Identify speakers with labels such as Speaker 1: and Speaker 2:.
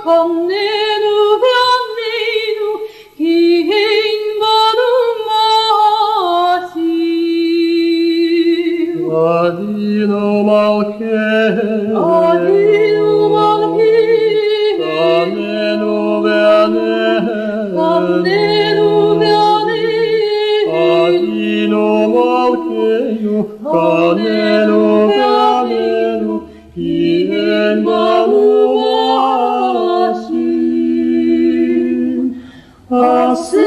Speaker 1: canneno, canneno, chi in vano masi.
Speaker 2: Adino malche,
Speaker 1: Adino malche,
Speaker 2: canneno bene,
Speaker 1: canneno bene,
Speaker 2: Adino malche, canneno bene, chi in vano masi.